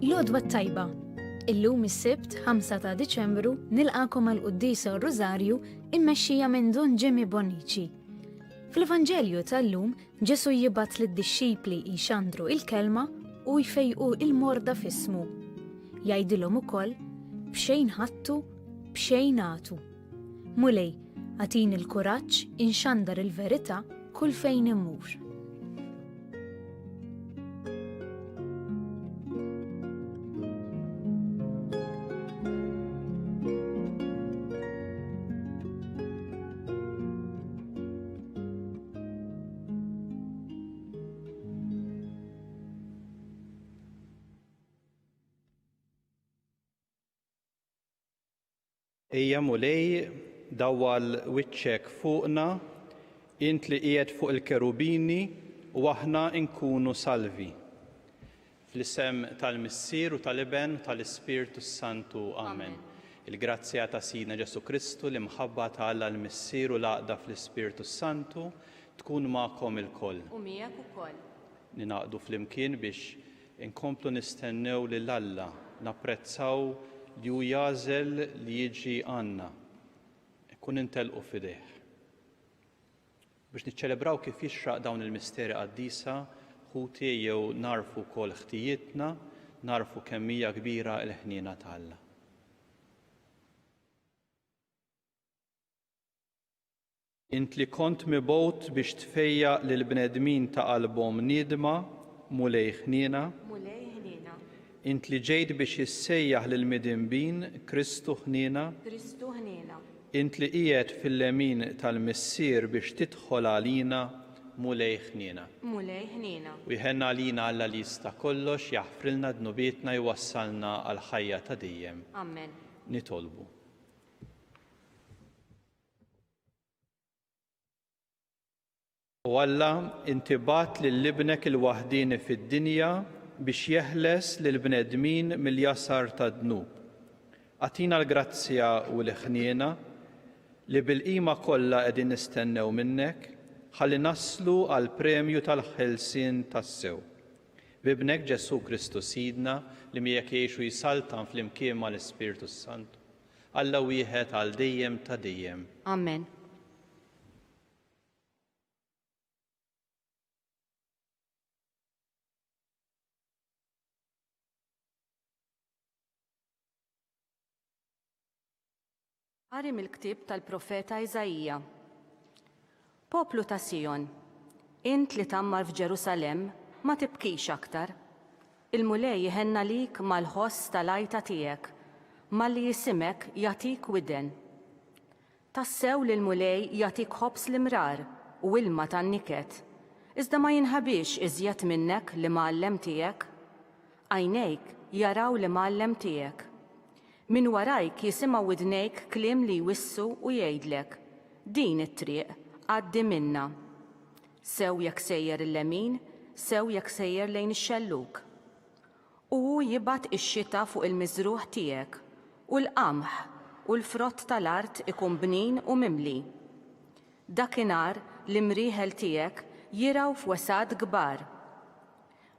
L-għodwa tajba. Illum is-Sibt 5 ta' Diċembru nilqakom għal qudiesa Rożarju immexxija minn Don Jimmy Bonici. Fl-Evanġelju tal-lum Ġesu jibgħat lid-dixxipli jxandru il-kelma u jfejqu il-morda f'ismu. Jgħidilhom ukoll b'xejn ħadtu, b'xejn għatu. Mulej, għatini l-kuraġġ inxandar il-verità kull fejn immur. Ejja mulej dawwal wiċċek fuqna, int li qiegħed fuq il-kerubini u aħna nkunu salvi. Fl-isem tal-Missier u tal-Iben tal-Ispirtu Santu. Amen. Il-grazzja ta' Sidna Ġesu Kristu li mħabba ta' Alla l-Missier u l-Għaqda fl-Ispirtu Santu tkun magħkom ilkoll. U miegħek ukoll. Ninaqdu flimkien biex inkomplu nistennew lil Alla, napprezzaw li hu jażel li jiġi għandna, ikun intelqu f'idejh. Biex niċċelebraw kif jixraq dawn il-misteri qaddisa, ħuti jew narfu wkoll ħtijietna, narfu kemm hija kbira l-ħniena ta' Alla. Int li kont mibgħut biex tfejjaq lil bnedmin ta' qalbhom niedma mulej ħniena, int li ġejt biex jissejjaħ lil-midinbin Kristu ħniena, int li qiegħed fil-lemin tal-Missier biex tidħol għalina mulej ħniena. U jħenna għalina Alla li jista' kollox jaħfrilna dnubietna jwassalna għal ħajja ta' dejjem. Amen. Nitolbu. U Alla inti bagħat lil-libnek il-waħdini fid-dinja biex jeħles lil-bnedmin mill-jasar ta' dnub. Għatina l-grazzja u l-ħniena li bil-qima kollha qegħdin nistennew minnek ħalli naslu għal premju tal-ħelsien tas-sew. Bibnek Ġesu Kristu Sidna li miegħek jgħixu jisaltan fl-imkien mal-Ispirtu Santu. Alla wieħed għal dejjem ta' dejjem. Amen. Qari mill-ktieb tal-profeta Iżajija. Poplu ta' Sion, int li tammar f'Ġerusalem ma tibkix aktar. Il-mulej jħenna lik mal-ħoss tal-għajta tiegħek, malli jisimek jagħtik widen. Tassew li l-mulej jagħtik ħobs l-imrar u ilma tan-niket, iżda ma jinħabix iżjed minnek li mgħallem tiegħek. Għajnejk jaraw li mgħallem tiegħek. Min warajk jisimgħu widnejk kliem li jwissu u jgħidlek, din it-triq għaddi minna. Sew jekk sejjer il-lemin, sew jekk sejjer lejn ix-xelluk. U hu jibgħat ix-xita fuq il-miżruħ tiegħek, u l-qamħ u l-frott tal-art ikun bnin u mimli. Dakinhar l-imrieħel tiegħek jiraw f'wesad kbar.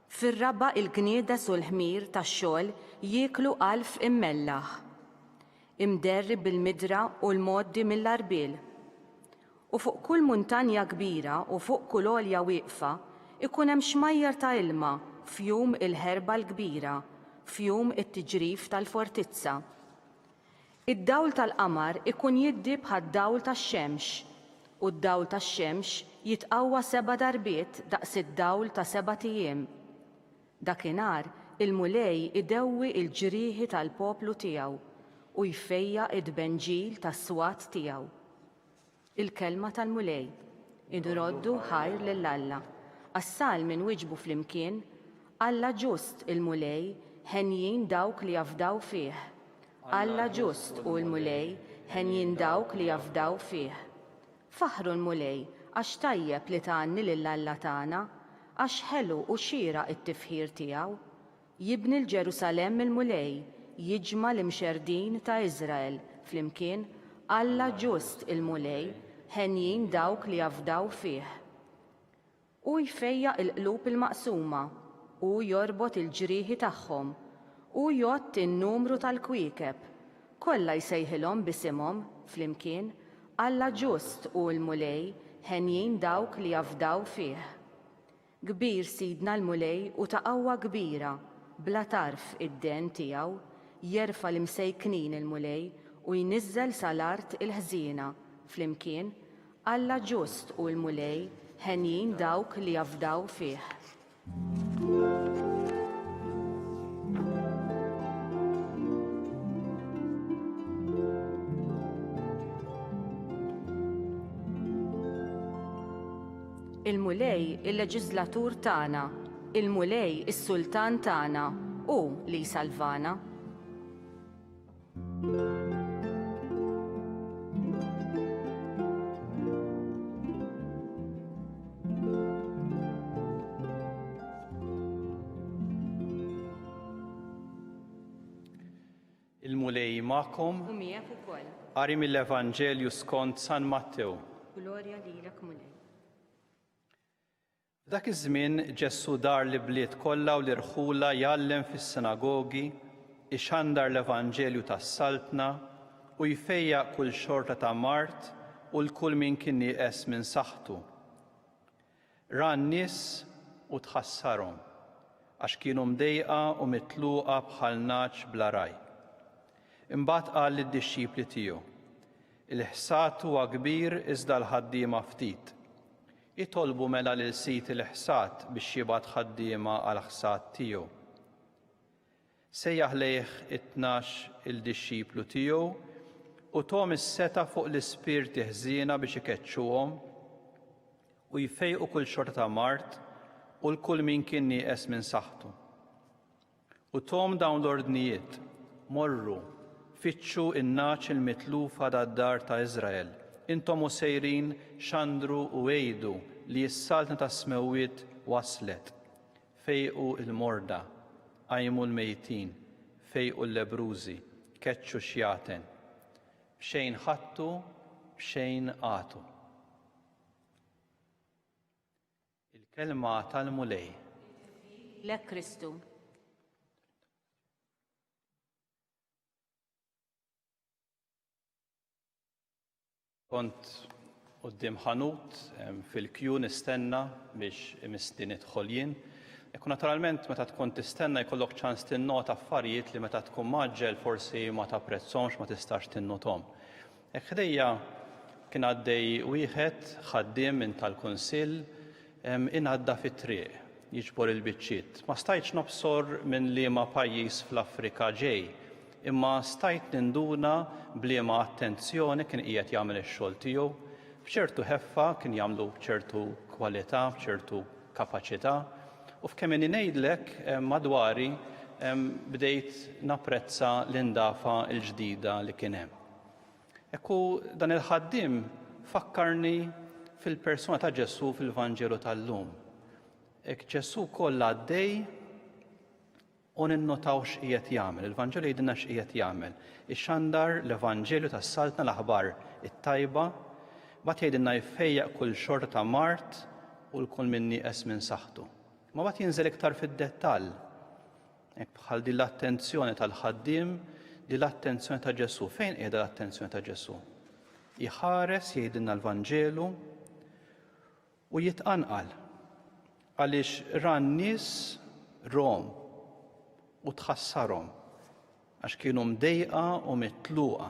Fir-raba il-gniedes u l-ħmir tax-xogħol jieklu qalf immellaħ, imderri bil-midra u l-moddi mill-arbil. U fuq kull muntanja kbira u fuq kull għolja wieqfa ikun hemm xmajjar ta' ilma fjum il-ħerba l-kbira, fjum it-tiġrif tal-fortizza. Id-dawl tal-qamar ikun jiddi bħad-dawl tax-xemx, u d-dawl tax-xemx jitqawwa 7 darbiet daqs id-dawl ta' 7 ijiem. Dakinhar il-mulej idewwi il-ġrieħi tal-poplu tiegħu u jfejja id-benġil tas-swat tiegħu. Il-kelma tal-mulej inroddu ħajr lil Alla. Assal minn wiġbu flimkien, Alla ġust il-mulej ħenjin dawk li jafdaw fih. Alla ġust u l-mulej ħenjin dawk li jafdaw fih. Faħru l-mulej għax tajjeb li tgħanni lil Alla tagħna, għax ħelu u xira it-tifħir tiegħu. Jibni l-Ġerusalem il-mulej, jiġma l-imxerdin ta' Iżrael flimkien Alla ġust il-mulej ħenjin dawk li jafdaw fih. U jfejja il-qlub il-maqsuma u jorbot il-ġrieħi tagħhom u jott in-numru tal-kwiekeb. Kollha jsejħilhom bisimhom flimkien Alla ġust u l-mulej ħenjin dawk li jafdaw fih. Kbir sidna l-mulej u ta' qawwa kbira, bla tarf id-den tiegħu, jerfa' l-imsejknin il-mulej u jniżżel sal-art il-ħżiena flimkien Alla ġust u l-mulej ħenjin dawk li jafdaw fih. Il-mulej il-leġislatur tagħna, il-mulej is-sultan tagħna u li salvana. Il-mulej magħkom U miegħek ukoll. qari mill-Evanġelju skont San Mattew. Glorja lilek mulej. Dak iż-żmien Ġesu dar li bliet kollha u l-irħula jgħallem fis-sinagogi, ixandar l-Evanġelju tas-saltna u jfejjaq kull xorta ta' Mart u l-kull min kien nieqes minn saħħtu. Ra n-nies u tħassarhom għax kienu mdejqa u mitluqa bħal naċ bla raj. Imbagħad qal lid-dixxipli tiegħu: Il-ħsad huwa kbir iżda l-ħaddiema ftit. Jitolbu mela lil sit il-ħsad biex jibgħat ħaddiema għal ħsad tiegħu. Sejjaħ lejh it-tnax il-dixxiplu tiegħu u tom is-seta fuq l-ispirti ħżiena biex ikeċċuhom u jfejqu kull xorta ta' Mart u l-kull min kien nieqes minn saħħtu. U tom dawn l-ordnijiet: morru, fittxu in-naċ il-mitlufa tad-dar ta' Iżrael. Intom u sejrin xandru u għejdu li s-saltna ta' smewwiet waslet. Fejqu il-morda, għajmu l-mejtin, fejqu l-lebrużi, keċċu xjaten. Bxejn ħattu, bxejn għatu. Il-kelma tal-mulej. Lek Kristu. Kont qudiem ħanut fil-kju nistenna biex imisti nidħol jien. Naturalment meta tkun tistenna jkollok ċans tinnota affarijiet li meta tkun maġġel forsi ma tapprezzhomx ma tistax tinnothom. Hekk ħdejja kien għaddej wieħed ħaddiem minn tal-Kunsill ingħadda fit-triq jiġbor il-biċċiet. Ma stajtx nobsor minn liema pajjiż fl-Afrika ġej, imma stajt ninduna bliema attenzjoni kien qiegħed jagħmel ix-xogħol tiegħu, b'ċertu ħeffa kien jagħmlu b'ċertu kwalità, b'ċertu kapaċità, u f'kemm inni ngħidlek madwari bdejt napprezza l-indafa l-ġdida li kien hemm. Ekku dan il-ħaddiem fakkarni fil-persuna ta' Ġesu fil-Vanġelu tal-lum. Hekk Ġesu kollha għaddej u ninnotaw x'qiegħed jagħmel. Il-Vanġelu jgħidilna x'qiegħed jagħmel. Ixxandar l-Evanġelju tas-saltna l-aħbar it-tajba, bagħad jgħidilna jfejjaq kull xorta ta' Mart u l-kull min nieqes minn saħħtu. Ma bagħad jinżel iktar fid-dettall. Hekk bħal din l-attenzjoni tal-ħaddiem, din l-attenzjoni ta' Ġesu. Fejn qiegħda l-attenzjoni ta' Ġesu? Iħares jgħidilna l-Vanġelu u jitqanqal għaliex ra n-nies Rom u tħassarhom għax kienu mdejqa u mitluqa,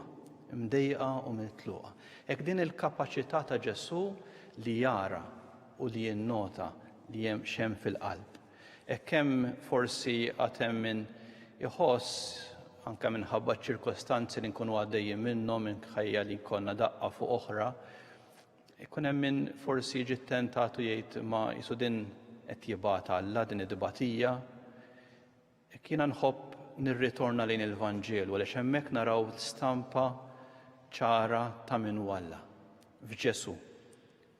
Hekk din il-kapaċità ta' Ġesu li jara u li jinnota li hemm xemm fil-qalb. Hekk hemm forsi għad hemm min iħoss anke minħabba ċirkostanzi li nkunu għaddejjin minnhom minħajja li jkollna daqqa fuq oħra, ikun hemm min forsi jiġi tentatu jgħid ma qisu din qed jibgħat Alla din id-dibatija. Jiena nħobb nirritorna lejn il-Vanġelu għaliex hemmhekk naraw stampa ċara ta' min hu Alla f'Ġesu.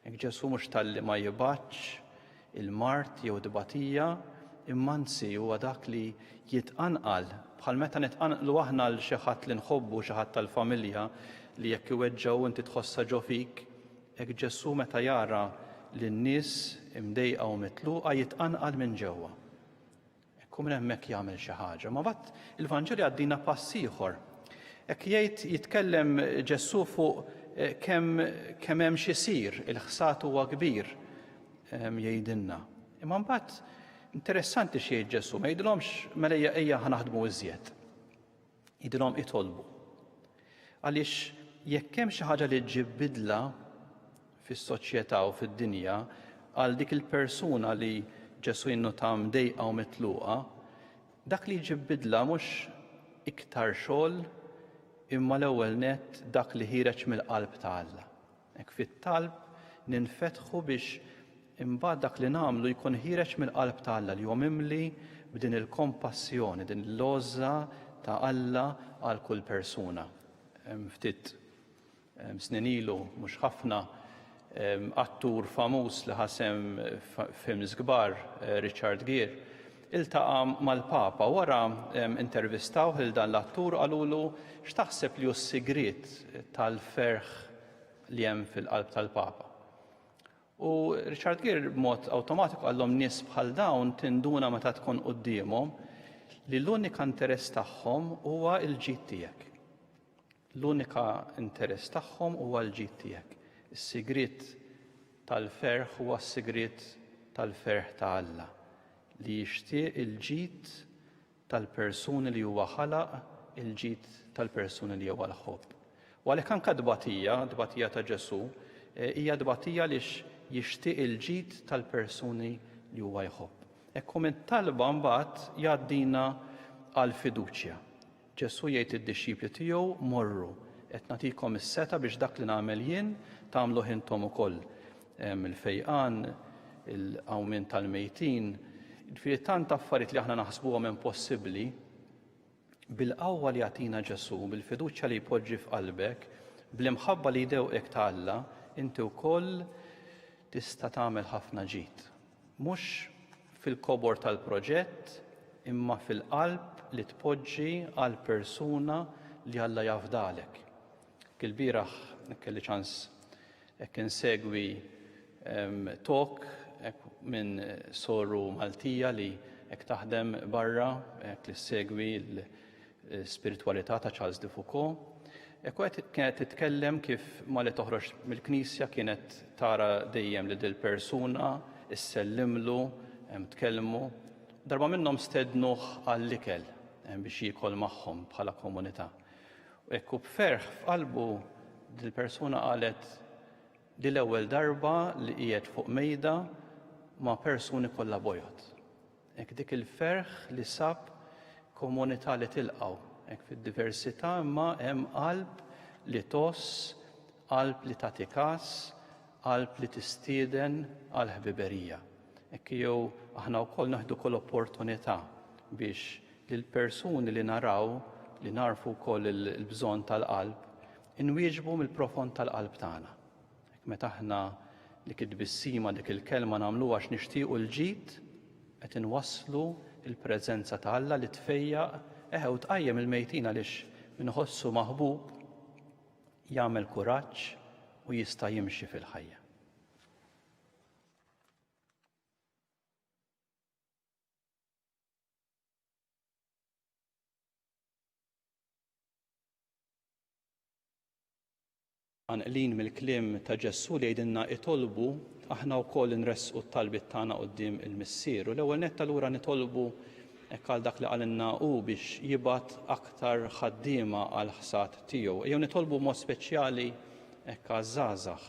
Hekk Ġesu mhux talli ma jibgħatx il-mart jew dibatija, imma anzi huwa dak li jitqanqal bħal meta nitqanqlu aħna l xi ħadd li nħobbu xi ħadd tal-familja li jekk iweġġgħu inti tħossha ġo fik, hekk Ġesu meta jara lin-nies imdejqa u mitluqa jitqanqal minn ġewwa. u minn hemmhekk jagħmel xi ħaġa. Ma mbagħad il-Vanġeli għaddina pass ieħor. Hekk jgħid jitkellem Ġesu fuq kemm hemm xisir, il-ħsat huwa kbir jgħidilna. Imma mbagħad interessanti xi jgħid Ġesu, ma jgħidilhomx mela ejja ħanaħdmu iżjed. Jgħidilhom itolbu. Għaliex jekk hemm xi ħaġa li ġġib bidla fis-soċjetà u fid-dinja għal dik il-persuna li Ġesu jinnuta mdejqa u mitluqa, dak li jġib bidla mhux iktar xogħol imma l-ewwel nett dak li ħireġ mill-qalb ta' Alla. Hekk fit-talb ninfetħu biex imbagħad dak li nagħmlu jkun ħireġ mill-qalb ta' Alla li huwa mimli b'din il-kompassjoni, din l-għoża ta' Alla għal kull persuna. Ftit snin ilu mhux ħafna attur famuż li ħasem films kbar, Richard Gere, iltaqa' mal-Papa wara intervistaw lil dan l-attur qalulu x'taħseb li hu s-sigriet tal-ferħ li hemm fil-qalb tal-Papa. U Richard Gere b'mod awtomatiku għallhom nies bħal dawn tinduna meta tkun qudiemhom li l-unika interess tagħhom huwa l-ġid tiegħek. L-unika interess tagħhom huwa l-ġid tiegħek. Is-sigriet tal-ferħ huwa s-sigriet tal-ferħ ta' Alla li jixtieq il-ġid tal-persuni li huwa ħalaq, il-ġid tal-persuni li huwa l-ħobb. U għalhekk anke dbatija ta' Ġesu, hija dbatija li jixtieq il-ġid tal-persuni li huwa jħobb. Hekk minn talba mbagħad jgħaddina għal fiduċja. Ġesu jgħid id-dixxipli tiegħu morru qed nagħtikom is-seta biex dak li nagħmel jien tagħmluh intom ukoll. Il-fejqan, il-qawmien tal-mejtin, ġifieri tant affarijiet li aħna naħsbuhom impossibbli, bil-qawwa li jagħtina Ġesu, bil-fiduċja li jpoġġi f'qalbek, bl-imħabba li jdewqek ta' Alla, inti wkoll tista' tagħmel ħafna ġid. Mhux fil-kobor tal-proġett, imma fil-qalb li tpoġġi għal persuna li Alla jafdalek. Il-bieraħ kelli ċans hekk insegwi talk minn sorru Maltija li hekk taħdem barra, hekk li segwi l-spiritwalità ta' Charles de Foucault. Hekk kienet titkellem kif ma li toħroġ mill-Knisja kienet tara dejjem li dil-persuna issellimlu, tkellmu. Darba minnhom stednuh għall-ikel biex jiekol magħhom bħala komunità. Ekku b'ferħ f'qalbu dil-persuna qalet li l-ewwel darba li qiegħed fuq mejda ma' persuni kollha bojot. Hekk dik il-ferħ li sab komunità li tilqgħu. Hekk fid-diversità imma hemm qalb li toss, qalb li tagħti każ, qalb li tistieden għal ħbiberija. Hekk jew aħna wkoll naħdu kull opportunità biex lill-persuni li naraw li narfu wkoll il-bżonn tal-qalb, inwieġbu mill-profond tal-qalb tagħna. Meta aħna dik id-bissima dik il-kelma nagħmluha għax nixtiequ l-ġid, qed inwasslu l-preżenza ta' Alla li tfejjaq u tqajjem il-mejtin għaliex inħossu maħbub jagħmel kuraġġ u jista' jimxi fil-ħajja. Għanqlin mill-kliem ta' Ġesu li jgħidilna itolbu, aħna wkoll nresqu t-talbiet tagħna quddiem il-Missier. U l-ewwel nett allura nitolbu hekk għal dak li qalilna hu biex jibgħat aktar ħaddiema għal ħsad tiegħu. Jew nitolbu mod speċjali hekk għaż-żgħażagħ.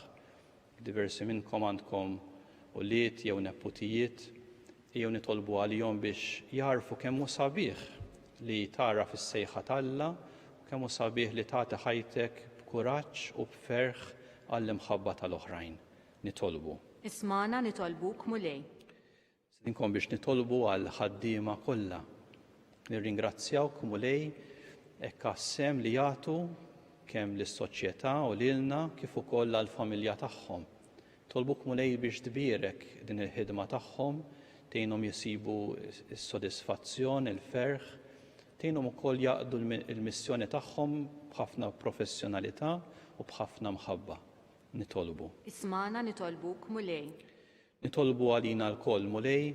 Diversi minnkom għandkom ulied jew nepputijiet, jew nitolbu għalihom biex jarfu kemm hu sabiħ li tara fis-sejħa t'Alla u kemm hu sabiħ li tagħti ħajtek kuraġġ u b'ferħ għall-imħabba tal-oħrajn. Nitolbu. Ismana nitolbuk mulej. Sidinkom biex nitolbu għal ħaddiema kollha. Nirringrazzjawk mulej hekk għas-sem li jagħtu kemm lis-soċjetà u lilna kif ukoll għall-familja tagħhom. Tolbuk mulej biex tbierek din il-ħidma tagħhom, tgħinhom jisibu s-sodisfazzjon, il-ferħ, tgħinhom ukoll jaqdu l-missjoni tagħhom b'ħafna professjonalità u b'ħafna mħabba. Nitolbu. Ismana nitolbuk mulej. Nitolbu għalina l-koll mulej,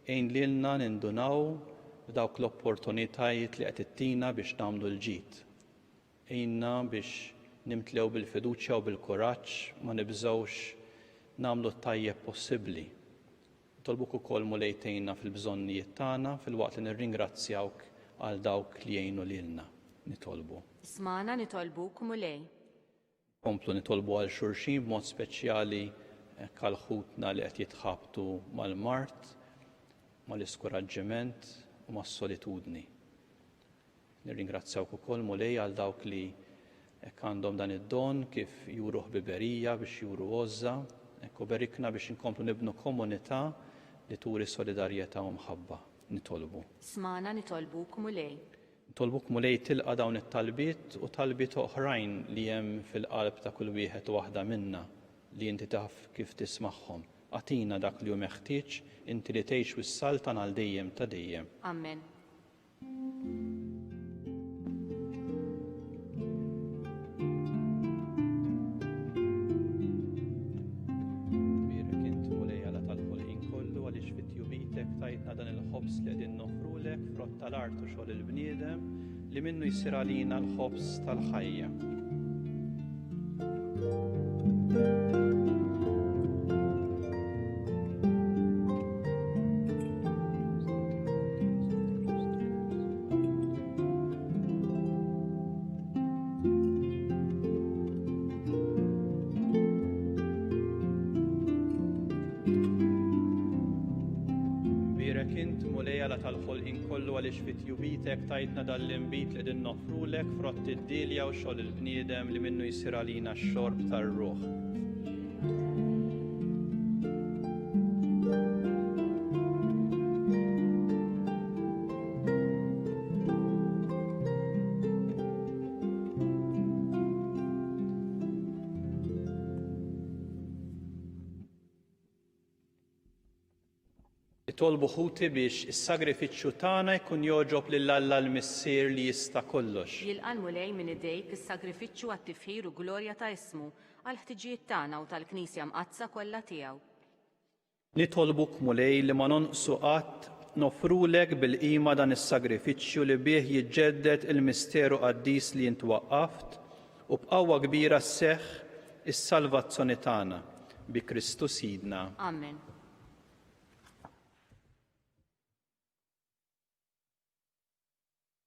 ejn lilna nindunaw b'dawk l-opportunitajiet li qed ittina biex nagħmlu l-ġid. Ejna biex nimtlew bil-fiduċja u bil-kuraġġ ma nibżgħux nagħmlu t-tajjeb possibbli. Nitolbuk ukoll mulejtejna fil-bżonnijiet tagħna filwaqt li nirringrazzjawk għal dawk li jgħinu lilna. Nitolbu. Ismana nitolbuk mulej. Komplu nitolbu għal xulxin b'mod speċjali kalħutna li qed jitħabtu mal-mart, mal-iskoraġġiment u mas-solitudni. Nirringrazzjawk ukoll mulej għal dawk li għandhom dan id-don kif juru ħbiberija biex juru għoża, u berikna biex inkomplu nibnu komunità li turi solidarjetà u mħabba. Nitolbu. Smana nitolbuk mulej. Nitolbuk mulej tilqa' dawn it-talbiet u talbiet oħrajn li hemm fil-qalb ta' kull wieħed u waħda minna li inti taf kif tismagħhom. Atina dak li hu meħtieġ inti li tgħix wis-saltan għal dejjem ta' dejjem. Amen. Birek int mulej għala tal-ħolqien kollu għaliex fit-tjubitek tajtna dan il-ħobs li qegħdin nofrulek frott tal-art u xogħol il-bniedem li minnu jsir għalina l-ħobs tal-ħajja. Birek int mulej għala tal-ħolqien kollu għaliex fit-tjubitek tajtna dal-imbit li qegħdin nofrulek frott id-dilja u xogħol il-bniedem li minnu jsir għalina x-xorb tar-ruħ. Tolbu ħuti biex is-sagrifiċċju tagħna jkun joġob lil Alla l-Missier li jista' kollox. Jilqa' mulej minn idejk is-sagrifiċċju għat-tifħir u glorja ta' ismu għal ħtiġijiet tagħna u tal-Knisja mqazza kollha tiegħu. Nitolbuk mulej li ma nonqsu qatt nofrulek bil-qima dan is-sagrifiċċju li bih jiġġedded il-misteru qaddis li intwaqqaft u b'qawwa kbira sseħħ is-salvazzjoni tagħna bi Kristu Sidna. Amen.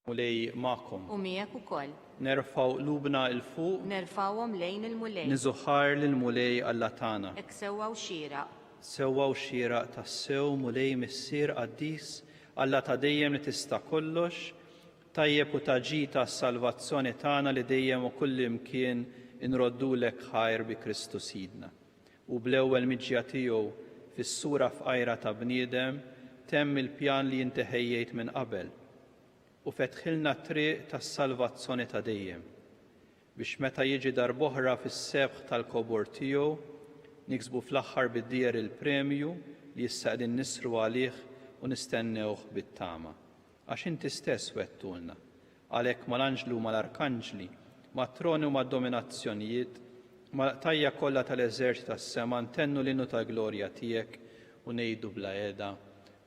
Mulej magħkom. U miegħek ukoll. Nerfgħu qlubna l fuq. Nerfgħuhom lejn il-mulej. Niżuħar lil mulej Alla tagħna. Hekk sewwa xieraq. Sewwa xieraq tassew mulej missier qaddis Alla ta' dejjem li tista' kollox, tajjeb u taġita s-salvazzjoni tagħna li dejjem u kull imkien inroddulek ħajr bi Kristu Sidna. U bl-ewwel miġja tiegħu fis-sura f'qajra ta' bniedem temm il-pjan li inti ħejjejt minn qabel u fetħilna triq tas-salvazzjoni ta' dejjem biex meta jiġi darb'oħra fis-sebħ tal-kobor tiegħu niksbu fl-aħħar bid-dier il-premju li issa qegħdin nisru għalih u nistennewh bit-tama. Għax inti stess wettulna, għalhekk mal-anġlu u mal-arkanġli, mat-troni u mad-dominazzjonijiet, mal-qtajja kollha tal-eżerċit tas-sema ntennu l-innu tal-glorja tiegħek u ngħidu bla qiegħda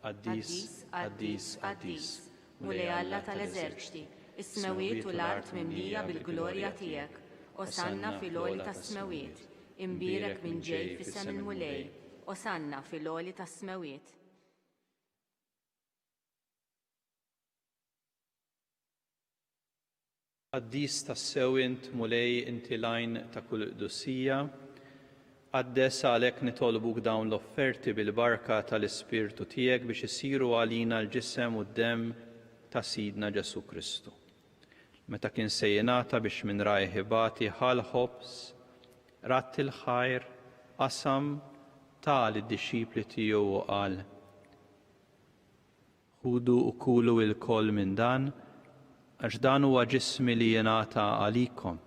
Qaddis, Qaddis, Qaddis. Mulej Alla tal-eżerċiti, is-smawiet u l-art mimlija bil-glorja tiegħek, osanna fil-għoli tas-smawiet, imbierek minn ġej fis-sem il-mulej, osanna fil-għoli tas-smawiet. Qaddis tassew int mulej inti lajn ta' kull qdusija, qaddes għalhekk nitolbuk dawn l-offerti bil-barka tal-Ispirtu tiegħek biex isiru għalina l-ġisem u d-demm ta' Sidna Ġesu Kristu. Meta kien sejjenata biex minn rajħibati ħal ħobs, ratti l-ħajr, qasam tal id-disċipli tiegħu u qal: Ħudu u kulu il-koll minn dan, għax dan huwa ġismi li jingħata għalikom.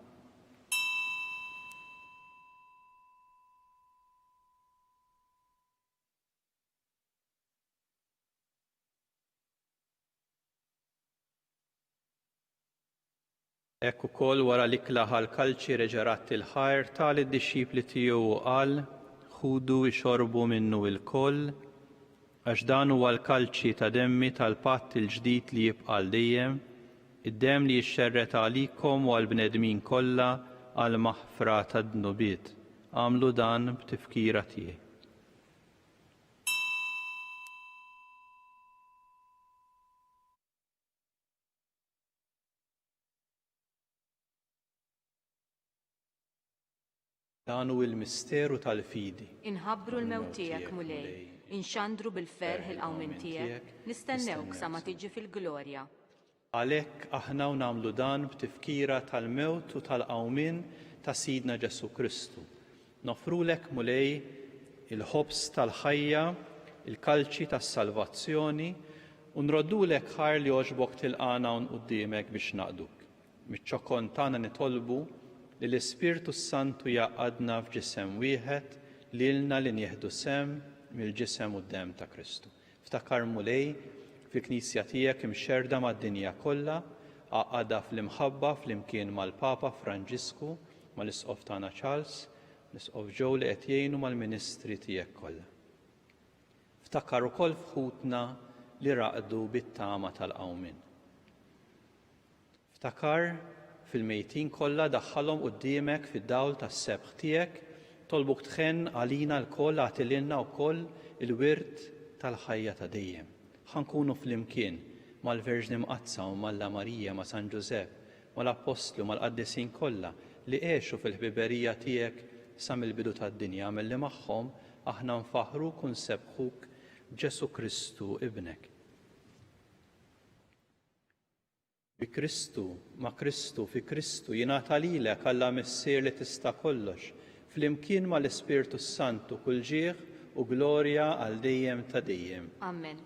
Ekk ukoll wara li klaħa l-kalċi reġerat il-ħajr tal id-disċipli tiegħu u qal: Ħudu ixorbu minnu il-koll, Għax dan huwa l-kalċi ta' demmi tal-patt il-ġdid li jibqa' dejjem, id-dem li jixxerret għalikom u għall-bnedmin kollha għal maħfra tad-dnubiet. Għamlu dan b'tifkira tiegħi. Dan hu l-misteru tal-fidi. Inħabbru l-mewt tiegħek mulej, inxandru bil-ferħ il-qawmin tiegħek, nistennewk sa ma tiġi fil-glorja. Għalhekk aħna nagħmlu dan b'tifkira tal-mewt u tal-qawmin ta' Sidna Ġesu Kristu. Nofrulek mulej il-ħobs tal-ħajja, il-kalċi tas-salvazzjoni u nroddulek ħar li għoġbok tilqana un quddiemek biex naqduk. Miċ-ċokon tagħna nitolbu li l-Ispirtu Santu jaqadna f'ġisem wieħed lilna li nieħdu sem mill-ġisem u d-dem ta' Kristu. Ftakar mulej fil-Knisja tiegħek imxerda mad-dinja kollha, għaqada fl-imħabba fl-imkien mal-Papa Franġisku, mal-Isqof tagħna Charles, l-Isqof Joe li qed jgħinu mal-Ministri tiegħek kollha. Ftakar ukoll fħutna li raqdu bit-tama tal-qawmin. Ftakar fil-mejtin kollha daħħalhom quddiemek fid-dawl tas-sebħ tiegħek, tolbuk tħenn għalina l-koll għatililna wkoll il-wirt tal-ħajja ta' dejjem. Ħankunu fl-imkien mal-Verġni Mqazza u mal-La Marija ma' San Ġusepp, mal-Apostlu mal-Qaddisin kollha li għexu fil-ħbiberija tiegħek sa mill-bidu tad-dinja milli magħhom aħna nfaħruk u nsebħuk b'Ġesu Kristu ibnek. Bi Kristu, ma' Kristu, fi Kristu, jingħata lilek Alla missier li tista' kollox, flimkien mal-Ispirtu Santu kull ġieħ u glorja għal dejjem ta' dejjem. Amen.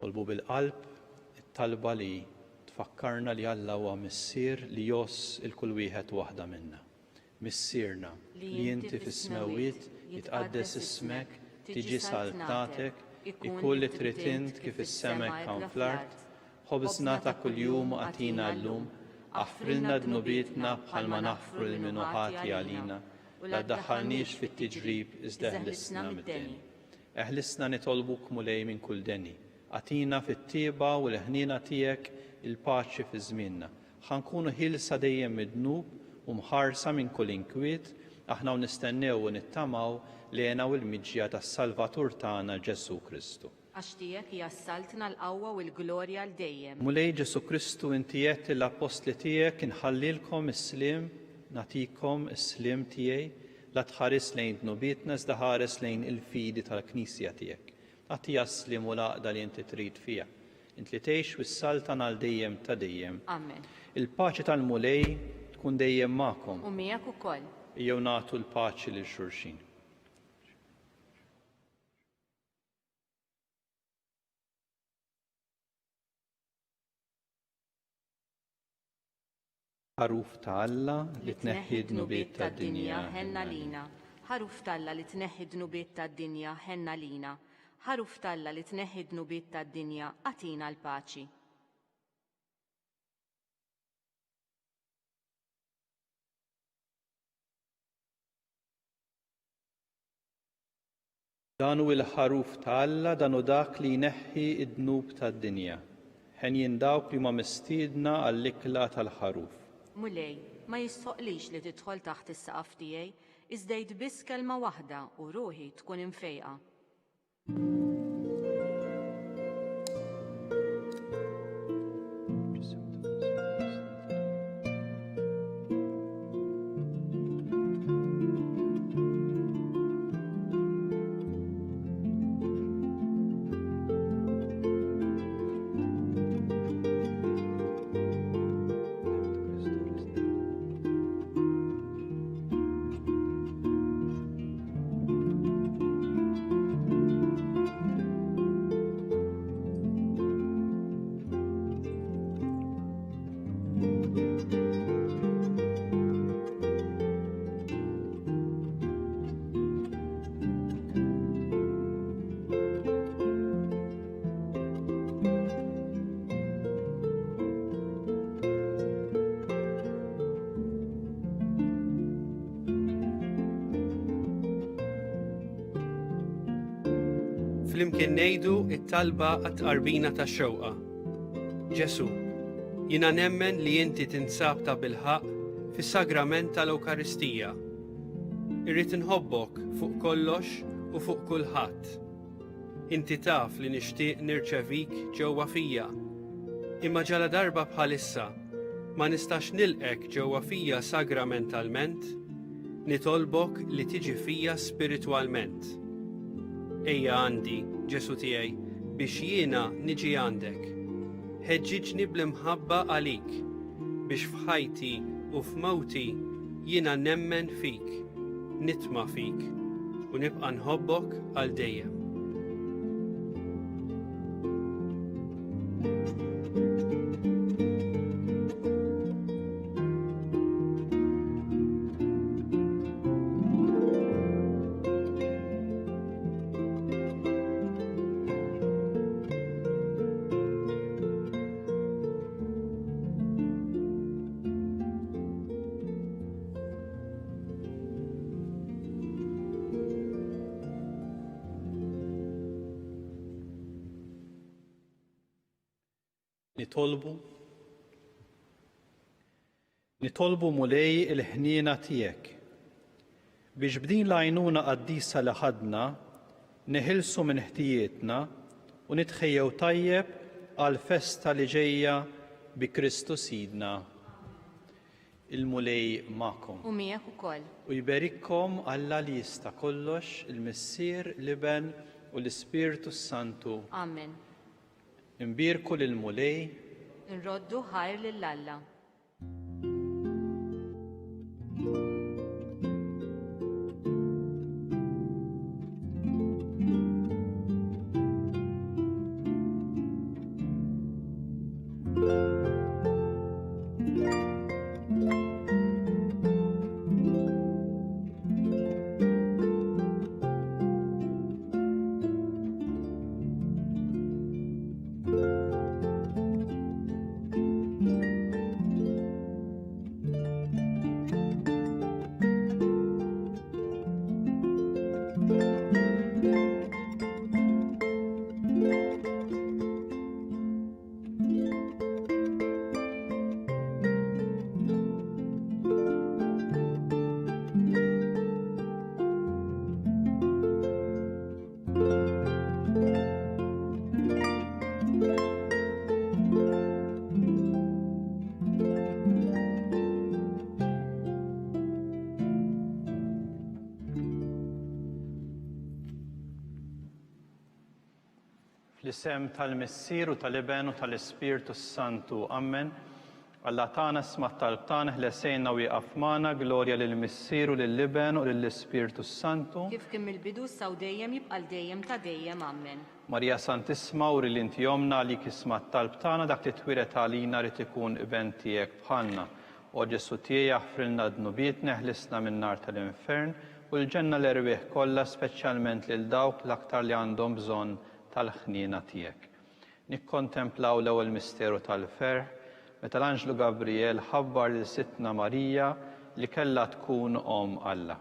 Tolbu bil-qalb it-talba li tfakkarna li Alla huwa missier li joss il-kull wieħed waħda minna. Missierna li inti fis-smawiet jitqaddes ismek, tiġi saltatek, ikun li trid int kif is-semek kan fl-art, ħobżna ta' kuljum għatina llum, aħfrilna dnubietna bħalma naħfru l-minuħati għalina, la ddaħħalniex fit-tiġrib iżda eħlisna mid-deni. Eħlisna nitolbuk mulej minn kull deni, għatina fit-tieba u l-ħnina tiegħek il-paċi fi żmienna. Ħankunu ħilsa dejjem mid-dnub u mħarsa minn kull inkwiet, aħna nistennew u nittamaw li għena u l-miġja tas-Salvatur tagħna Ġesu Kristu. Għax tiegħek hija saltna l-qawwa u l-glorja l dejjem. Mulej Ġesu Kristu inti qed l-apostli tiegħek inħallilkom is-slim, natikom is-slim tiegħi, la tħares lejn dnubietna iżda ħares lejn il-fidi tal-Knisja tiegħek. Għatija s-slim u l-għaqda li inti trid fiha. Inti li tgħix wis-saltan għal dejjem ta' dejjem. Amen. Il-paċi tal-mulej tkun dejjem magħkom. U miegħek ukoll. Jew nagħtu l-paċi lil xulxin. Ħaruf ta' Alla li tneħħi d-nubiet tad-dinja ħenna lina. Ħaruf ta' Alla li tneħħi d-nubiet tad-dinja ħenna lina. Ħaruf ta' Alla li tneħħi d-nubiet tad-dinja atina l-paċi. Dan hu l-ħaruf ta' Alla dan hu dak li jneħħi d-dnub tad-dinja. Ħen dawk li ma mistiedna għall-ikla tal-ħaruf. Mulej, ma jissoqlix li tidħol taħt is-saqaf tiegħi, iżdejt biss kelma waħda u ruħi tkun imfejqa. flimkien ngħidu it-talba għat-tqarbina tax-xewqa. Ġesu, jiena nemmen li inti tinsab ta' bilħaq fis-sagrament tal-Ewkaristija. Irrid inħobbok fuq kollox u fuq kulħadd. Inti taf li nixtieq nirċevik ġewwa fija. Imma ġala darba bħalissa ma nistax nilqek ġewwa fija sagramentalment, nitolbok li tiġi fija spiritwalment. Ejja għandi, Ġesu tiegħi, biex jiena niġi għandek. Ħeġġiġni bl-imħabba għalik, biex f'ħajti u f'mawti jiena nemmen fik, nitma' fik, u nibqa' nħobbok għal dejjem. Nitolbu mulej il-ħniena tiegħek biex b'din l-għajnuna qaddisa li ħadna neħilsu minn ħtijietna u nitħejjew tajjeb għal festa li ġejja bi Kristu Sidna. Il-mulej magħkom. U miegħek ukoll. U jberikkom Alla li jista' kollox, il-Missier, l-Iben u l-Ispirtu Santu. Amen. Imbirku lil-mulej. Nroddu ħajr lill-Alla. Fl-isem tal-Missier u tal-Iben u tal-Ispirtu Santu. Amen. Alla tagħna sma' talb tagħna ħlesejna u jaqaf magħna, glorja lill-Missier u lill-Iben u lill-Ispirtu Santu. Kif kien mill-bidu saw dejjem jibqal dejjem ta' dejjem. Amen. Marija Santisma u li inti jomna li kisma' talb tagħna dak li twiret għalina rid ikun iben tiegħek bħalna. O Ġesu tiegħi jaħfrilna d-nubietna ħlisna min-nar tal-infern u l-ġenna l-erwieħ kollha speċjalment lil dawk l-aktar li għandhom bżonn tal-ħniena tiegħek. Nikkontemplaw l-ewwel misteru tal-ferħ meta l-Anġlu Gabriel ħabbar lil Sittna Marija li kellha tkun Om Alla.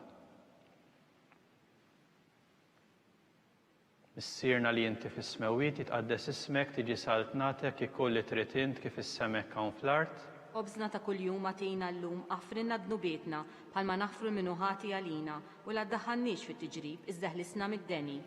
Missierna li inti fis-smewiet jitqaddes ismek tiġi saltnatek ikoll li trid int kif is-semek hawn fl-art. Obżna ta' kuljum għatina llum għafrinna d-nubietna bħalma naħfru minnu ħati għalina u la ddaħħalniex fit-tiġrib iżda ħlisna mid-deni.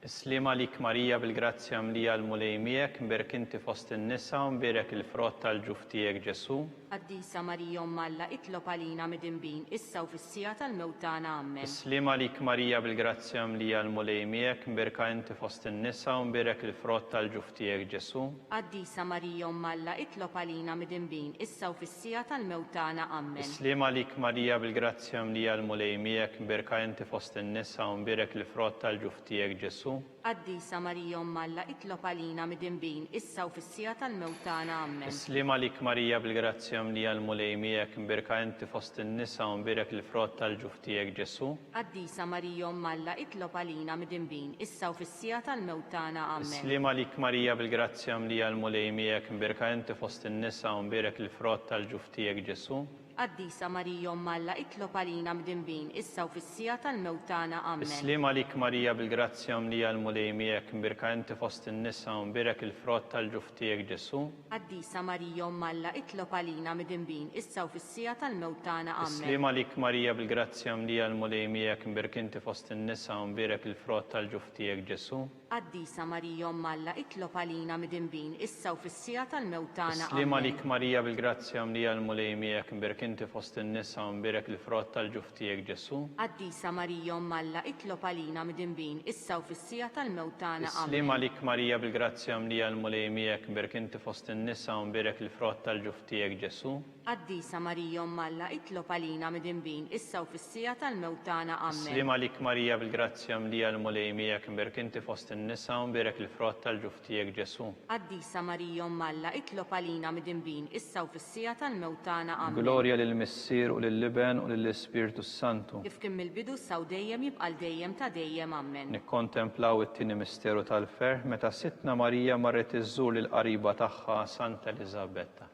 Islima lik Marija bil-grazzja mlija l-mulej miegħek, mberek inti fost in-nisa u mberek il-frott tal-ġuf tiegħek Ġesu. Qaddisa Marija Omm Alla itlob għalina mid-inbin issa u fis-sija tal-mewtana. Amen. Islima lik Marija bil-grazzja mlija l-mulej miegħek, mberka inti fost in-nisa u mberek il-frott tal-ġuf tiegħek Ġesu. Qaddisa Marija Omm Alla itlob għalina mid-inbin issa u fis-sija tal-mewtana. Amen. Islima lik Marija bil-grazzja mlija l-mulej miegħek, mberka inti fost in-nisa u mberek il-frott tal-ġuf tiegħek Ġesu. Qaddisa Marija Omm Alla itlob għalina mid-inbin issa u fis-sija tal-mewtana. Amen. Islima lik Marija bil-grazzja mlija l-mulej miegħek, mberka inti fost in-nisa u mberek il-frott tal-ġuf tiegħek Ġesu. Qaddisa Marija Omm Alla itlob għalina mid-inbin issa u fis-sija tal-mewtana. Amen. Islima lik Marija bil-grazzja mlija l-mulej miegħek, mberka inti fost in-nisa u mberek il-frott tal-ġuf tiegħek Ġesu. Qaddisa Marija Umm Alla, itlob għalina mdinbin, issa u fis-sija tal-mewtana. Amen. Islim għalik Marija bil-grazzja mlija l-mulejmijek, mbirka inti fost in-nisa u mbirek il-frott tal-ġuftijek Ġesu. Qaddisa Marija Umm Alla, itlob għalina mdinbin, issa u fis-sija tal-mewtana. Amen. Islim għalik Marija bil-grazzja mlija l-mulejmijek, mbirka inti fost in-nisa u mbirek il-frott tal-ġuftijek Ġesu. Qaddisa Marija Umm Alla, itlob għalina mdinbin, issa u fis-sija tal-mewtana. Islim għalik Marija bil-grazzja mlija l-mulejmijek, mbirka inti fost in-nisa u mbirek il-frott tal-ġuftijek Ġesu. Qaddisa Marija Umm Alla, itlob għalina mdinbin, issa u fis-sija tal-mewtana. Islim għalik Marija bil-grazzja mlija l-mulejmijek, mbirka inti fost in-nisa u mbirek il-frott tal-ġuftijek Ġesu. Qaddisa Marija Umm Alla, itlob għalina mdinbin, issa u fis-sija tal-mewtana. Amen. Islim għalik Marija bil-grazzja mlija l-mulejmijek, mbirka inti fost in-nisa u mbirek il-frott tal-ġuftijek Ġesu. Qaddisa Marija Umm Alla, itlob għalina mdinbin, issa u fis-sija tal-mewtana. Amen. Glorja lill-Missier u lill-Liben u lill-Ispiritu Santu. Kif kien mill-bidu saw dejjem jibqal dejjem ta' dejjem. Amen. Nikkontemplaw it-tieni misteru tal-ferħ meta Sittna Marija marret iżżur lill-qariba tagħha Santa Elisabetta.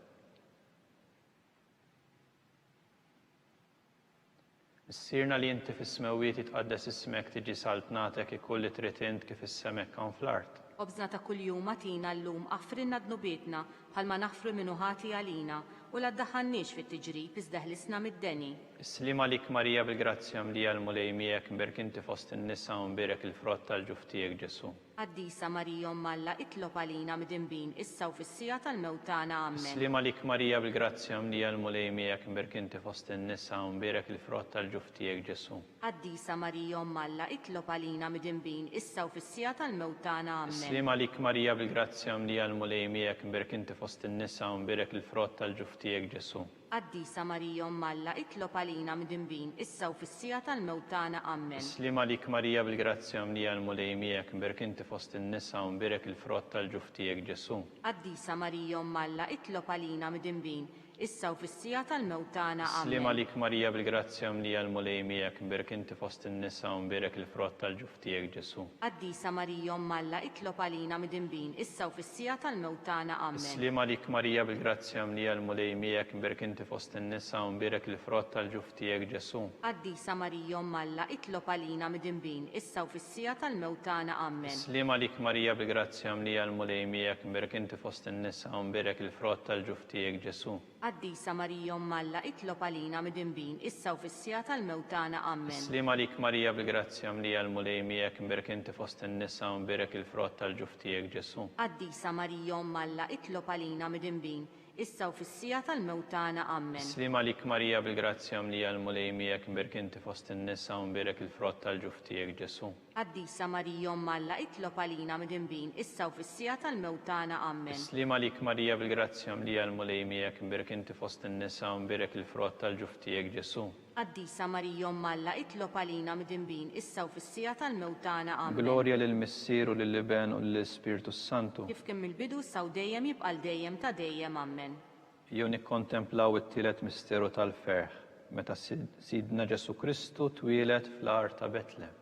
Issirna li inti fis-smewiet tqaddes ismek tiġi saltnatek ikulli trid int kif is-semek kan fl-art. Obżna ta' kuljum atina llum aħfrinna dnubietna bħalma naħfru minnu ħati għalina u la ddaħħalniex fit-tiġrib iżda ħlisna mid-deni. Islim għalik Marija bil-grazzja mlija l-mulejmijek mbirk inti fost in-nisa u mbirek il-frott tal-ġuftijek Ġesu. Qaddisa Marija Umm Alla, itlob għalina mdinbin, issa u fis-sija tal-mewtana. Amen. Islim għalik Marija bil-grazzja mlija l-mulejmijek mbirk inti fost in-nisa u mbirek il-frott tal-ġuftijek Ġesu. Qaddisa Marija Umm Alla, itlob għalina mdinbin, issa u fis-sija tal-mewtana. Amen. Islim għalik Marija bil-grazzja mlija l-mulejmijek mbirk inti fost in-nisa u mbirek il-frott tal-ġuftijek Ġesu. Qaddisa Marija Umm Alla, itlob għalina mdinbin, issa u fis-sija tal-mewtana. Amen. Islim għalik Marija bil-grazzja mlija l-mulejmijek mbirk inti fost in-nisa u mbirek il-frott tal-ġuftijek Ġesu. Qaddisa Marija Umm Alla, itlob għalina mdinbin, issa u fis-sija tal-mewtana. Amen. Islim għalik Marija bil-grazzja mlija l-mulejmijek mbirk inti fost in-nisa u mbirek il-frott tal-ġuftijek Ġesu. Qaddisa Marija Umm Alla, itlob għalina mdinbin, issa u fis-sija tal-mewtana. Amen. Islim għalik Marija bil-grazzja mlija l-mulejmijek mbirk inti fost in-nisa u mbirek il-frott tal-ġuftijek Ġesu. Qaddisa Marija Umm Alla, itlob għalina mdinbin, issa u fis-sija tal-mewtana. Amen. Islim għalik Marija bil-grazzja mlija l-mulejmijek mbirk inti fost in-nisa u mbirek il-frott tal-ġuftijek Ġesu. Qaddisa Marija Umm Alla, itlob għalina mdinbin, issa u fis-sija tal-mewtana. Amen. Islim għalik Marija bil-grazzja mlija l-mulejmijek mbirk inti fost in-nisa u mbirek il-frott tal-ġuftijek Ġesu. Qaddisa Marija Umm Alla, itlob għalina mdinbin, issa u fis-sija tal-mewtana. Amen. Islim għalik Marija bil-grazzja mlija l-mulejmijek mbirk inti fost in-nisa u mbirek il-frott tal-ġuftijek Ġesu. Qaddisa Marija Umm Alla, itlob għalina mdinbin, issa u fis-sija tal-mewtana. Amen. Islim għalik Marija bil-grazzja mlija l-mulejmijek mbirk inti fost in-nisa u mbirek il-frott tal-ġuftijek Ġesu. Qaddisa Marija Umm Alla, itlob għalina mdinbin, issa u fis-sija tal-mewtana. Amen. Glorja lill-Missier u lill-Liben u lill-Ispiritu Santu. Kif kien mill-bidu saw dejjem jibqal dejjem ta' dejjem. Amen. Jew nikkontemplaw it-tielet misteru tal-ferħ meta Sidna Ġesu Kristu twieled fl-art ta' Betlem.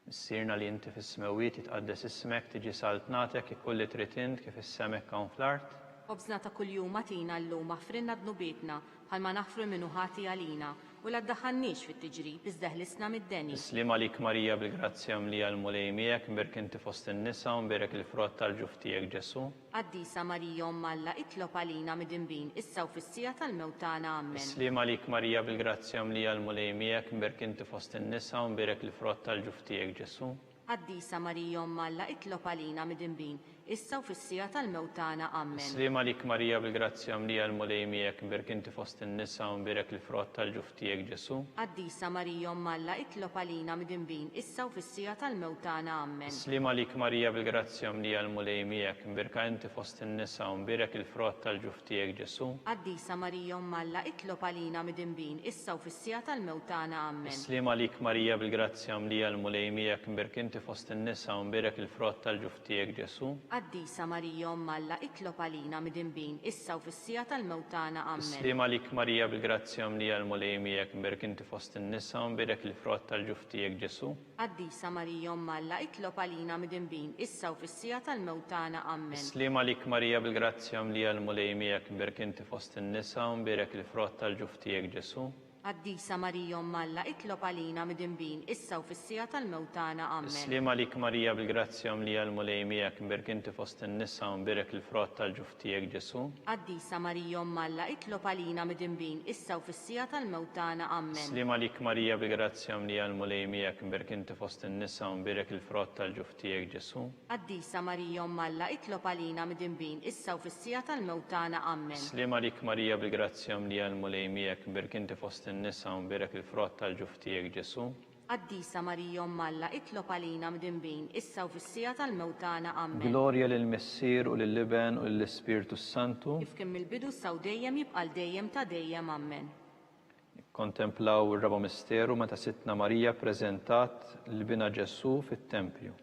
Issirna li inti fis-smewiet tqaddes ismek tiġi saltnatek ikulli trid int kif is-semek kan fl-art. Obżna ta' kuljum atina llum aħfrinna dnubietna bħalma naħfru minnu ħati għalina u la ddaħħalniex fit-tiġrib iżda ħlisna mid-deni. Islim għalik Marija bil-grazzja mlija l-mulejmijek mbirk inti fost in-nisa u mbirek il-frott tal-ġuftijek Ġesu. Qaddisa Marija Umm Alla, itlob għalina mdinbin, issa u fis-sija tal-mewtana. Amen. Islim għalik Marija bil-grazzja mlija l-mulejmijek mbirk inti fost in-nisa u mbirek il-frott tal-ġuftijek Ġesu. Qaddisa Marija Umm Alla, itlob għalina mdinbin, issa u fis-sija tal-mewtana. Amen. Islim għalik Marija bil-grazzja mlija l-mulejmijek mbirk inti fost in-nisa u mbirek il-frott tal-ġuftijek Ġesu. Qaddisa Marija Umm Alla, itlob għalina mdinbin, issa u fis-sija tal-mewtana. Amen. Islim għalik Marija bil-grazzja mlija l-mulejmijek mbirka inti fost in-nisa u mbirek il-frott tal-ġuftijek Ġesu. Qaddisa Marija Umm Alla, itlob għalina mdinbin, issa u fis-sija tal-mewtana. Amen. Islim għalik Marija bil-grazzja mlija l-mulejmijek mbirk inti inti fost in-nisa u mberek il-frott tal-ġuf tiegħek Ġesu. Qaddisa Marija Umm Alla, itlob għalina midinbin issa u fis-sija tal-mewtana. Amen. Taslim għalik Marija bil-grazzja mlija l-mulej miegħek mberek inti fost in-nisa u mberek il-frott tal-ġuf tiegħek Ġesu. Qaddisa Marija Umm Alla, itlob għalina midinbin issa u fis-sija tal-mewtana. Amen. Taslim għalik Marija bil-grazzja mlija l-mulej miegħek mberek inti fost in-nisa u mberek il-frott tal-ġuf tiegħek Ġesu. Qaddisa Marija Umm Alla, itlob għalina midinbin issa u fis-sija tal-mewtana. Amen. Taslim għalik Marija bil-grazzja mlija l-mulej miegħek mberek inti fost in-nisa u mberek il-frott tal-ġuf tiegħek Ġesu. Qaddisa Marija Umm Alla, itlob għalina midinbin issa u fis-sija tal-mewtana. Amen. Taslim għalik Marija bil-grazzja mlija l-mulej miegħek mberek inti fost in-nisa u mberek il-frott tal-ġuf tiegħek Ġesu. Qaddisa Marija Umm Alla, itlob għalina midinbin issa u fis-sija tal-mewtana. Amen. Taslim għalik Marija bil-grazzja mlija l-mulej miegħek mberek inti fost in-nisa u mberek il-frott tal-ġuf tiegħek Ġesu. Qaddisa Marija Umm Alla, itlob għalina midinbin issa u fis-sija tal-mewtana. Amen. Glorja lill-Missier u lill-Liben u lill-Ispiritu Santu. Kif kien mill-bidu saw dejjem jibqal dejjem ta' dejjem. Amen. Kontemplaw ir-raba misteru meta Sittna Marija ppreżentat l-bina Ġesu fit-Tempju.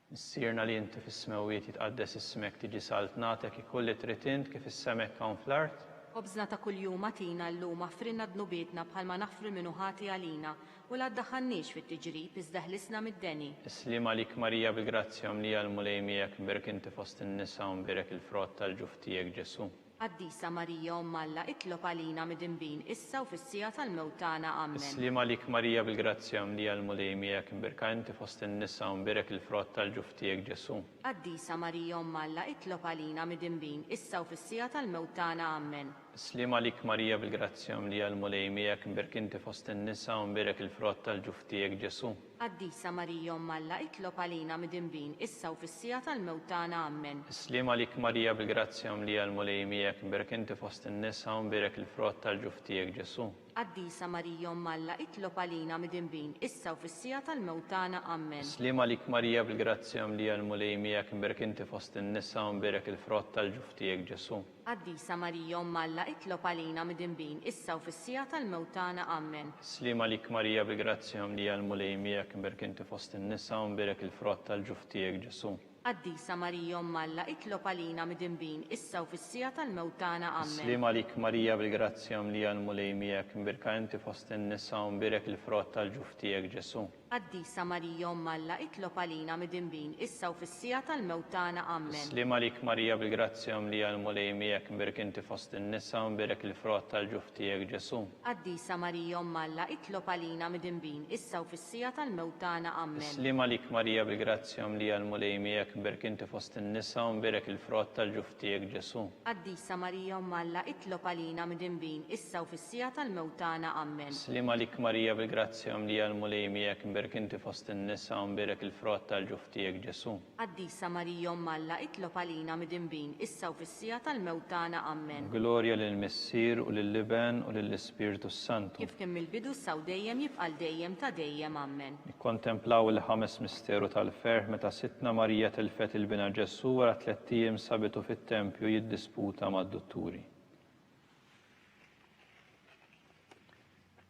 Missierna li inti fis-smewiet jitqaddes ismek tiġi saltnatek ikolli trid int kif is-semek hawn fl-art. Obżna ta' kuljum atina llum affrinna dnubietna bħalma naħfru minnu ħati għalina u la ddaħħalniex fit-tiġrib iżda ħlisna mid-deni. Islim għalik Marija bil-grazzja mlija l-mulej miegħek mberek inti fost in-nisa u mberek il-frott tal-ġuf tiegħek Ġesu. Qaddisa Marija Umm Alla, itlob għalina midinbin issa u fis-sija tal-mewtana. Amen. Islim għalik Marija bil-grazzja mlija l-mulej miegħek mberka inti fost in-nisa u mberek il-frott tal-ġuf tiegħek Ġesu. Qaddisa Marija Umm Alla, itlob għalina midinbin issa u fis-sija tal-mewtana. Amen. Islim għalik Marija bil-grazzja mlija l-mulej miegħek mberk inti fost in-nisa u mberek il-frott tal-ġuf tiegħek Ġesu. Qaddisa Marija Umm Alla, itlob għalina midinbin issa u fis-sija tal-mewtana. Amen. Islim għalik Marija bil-grazzja mlija l-mulej miegħek mberk inti fost in-nisa u mberek il-frott tal-ġuf tiegħek Ġesu. Qaddisa Marija Umm Alla, itlob għalina midinbin issa u fis-sija tal-mewtana. Amen. Islim għalik Marija bil-grazzja mlija l-mulej miegħek mberk inti fost in-nisa u mberek il-frott tal-ġuf tiegħek Ġesu. Qaddisa Marija Umm Alla, itlob għalina midinbin issa u fis-sija tal-mewtana. Amen. Islim għalik Marija bil-grazzja mlija l-mulej miegħek mberk inti fost in-nisa u mberek il-frott tal-ġuf tiegħek Ġesu. Qaddisa Marija Umm Alla, itlob għalina midinbin issa u fis-sija tal-mewtana. Amen. Islim għalik Marija bil-grazzja mlija l-mulej miegħek mberka inti fost in-nisa u mberek il-frott tal-ġuf tiegħek Ġesu. Qaddisa Marija Umm Alla, itlob għalina midinbin issa u fis-sija tal-mewtana. Amen. Islim għalik Marija bil-grazzja mlija l-mulej miegħek mberk inti fost in-nisa u mberek il-frott tal-ġuf tiegħek Ġesu. Qaddisa Marija Umm Alla, itlob għalina midinbin issa u fis-sija tal-mewtana. Amen. Islim għalik Marija bil-grazzja mlija l-mulej miegħek mberk inti fost in-nisa u mberek il-frott tal-ġuf tiegħek Ġesu. Qaddisa Marija Umm Alla, itlob għalina midinbin issa u fis-sija tal-mewtana. Amen. Islim għalik Marija bil-grazzja mlija l-mulej miegħek mberk inti fost in-nisa u mberek il-frott tal-ġuf tiegħek Ġesu. Qaddisa Marija Umm Alla, itlob għalina midinbin issa u fis-sija tal-mewtana. Amen. Glorja lill-Missier u lill-Liben u lill-Ispiritu Santu. Kif kien mill-bidu saw dejjem jibqal dejjem ta' dejjem. Amen. Nikkontemplaw il-ħames misteru tal-ferħ meta Sittna Marija tilfet il-bina Ġesu wara 3 ijiem sabitu fit-Tempju jiddisputa mad-dutturi.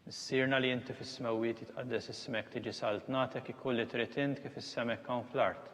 Missierna li inti fis-smewiet jitqaddes ismek tiġi saltnatek ikolli trid int kif is-semek hawn fl-art.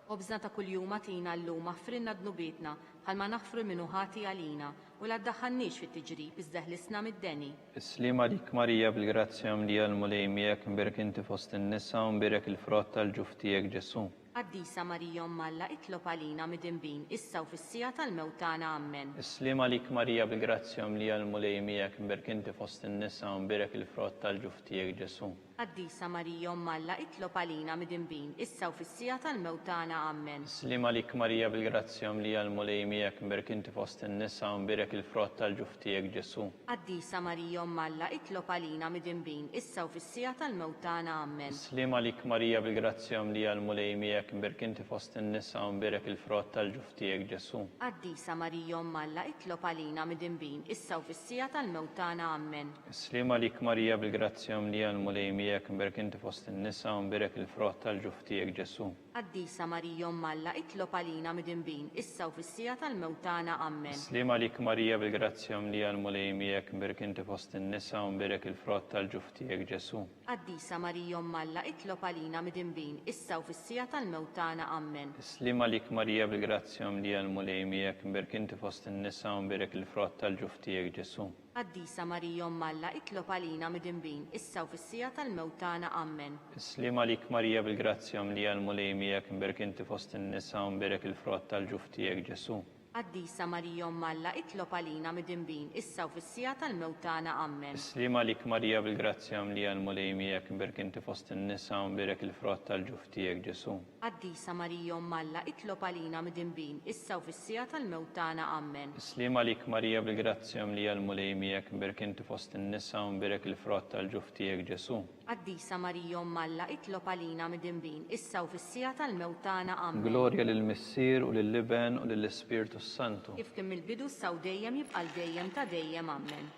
Obżna ta' kuljum atina llum affrinna dnubietna bħalma naħfru minnu ħati għalina u la ddaħħalniex fit-tiġrib iżda ħlisna mid-deni. Islim għalik Marija bil-grazzja mlija l-mulej miegħek mberek inti fost in-nisa u mberek il-frott tal-ġuf tiegħek Ġesu. Qaddisa Marija Umm Alla, itlob għalina midinbin issa u fis-sija tal-mewtana. Amen. Islim għalik Marija bil-grazzja mlija l-mulej miegħek mberek inti fost in-nisa u mberek il-frott tal-ġuf tiegħek Ġesu. Qaddisa Marija Umm Alla, itlob għalina midinbin issa u fis-sija tal-mewtana. Amen. Islim għalik Marija bil-grazzja mlija l-mulej miegħek mberek inti fost in-nisa u mberek il-frott tal-ġuf tiegħek Ġesu. Qaddisa Marija Umm Alla, itlob għalina midinbin issa u fis-sija tal-mewtana. Amen. Islim għalik Marija bil-grazzja mlija l-mulej miegħek miegħek, imberk inti fost in-nisa u mberek il-frott tal-ġuf tiegħek Ġesu. Qaddisa Marija Malla, itlob għalina midinbin, issa u fis-sija tal-mewtana ammen. Slima lik Marija bil-grazzja mlija l-mulej miegħek, imberk inti fost in-nisa u mberek il-frott tal-ġuf tiegħek Ġesu. Qaddisa Marija Malla, itlob għalina midinbin, issa u fis-sija tal-mewtana ammen. Slima lik Marija bil-grazzja mlija l-mulej miegħek, imberk inti fost in-nisa u mberek il-frott tal-ġuf tiegħek Ġesu. Qaddisa Marija Malla, itlob għalina midinbin, issa u fis-sija tal-mewtana ammen. Slima lik Marija bil-grazzja mlija l-mulej miegħek, imberk inti fost in-nisa u mberek il-frott tal-ġuf tiegħek Ġesu. Qaddisa Marija Malla, itlob għalina midinbin, issa u fis-sija tal-mewtana ammen. Slima lik Marija bil-grazzja mlija l-mulej miegħek, imberk inti fost in-nisa u mberek il-frott tal-ġuf tiegħek Ġesu. Qaddisa Marija Malla, itlob għalina midinbin, issa u fis-sija tal-mewtana ammen. Slima lik Marija bil-grazzja mlija l-mulej miegħek, imberk inti fost in-nisa u mberek il-frott tal-ġuf tiegħek Ġesu. Qaddisa Marija Malla, itlob għalina midinbin, issa u fis-sija tal-mewtana ammen. Slima lik Marija bil-grazzja mlija l-mulej miegħek, imberk inti fost in-nisa u mberek il-frott tal-ġuf tiegħek Ġesu. Qaddisa Marija Malla, itlob għalina midinbin, issa u fis-sija tal-mewtana ammen. Glorja lill-Missier u lill-Liben u lill-Ispirtu Santu. Kif kien mill-bidu saw dejjem jibqa' dejjem ta' dejjem ammen.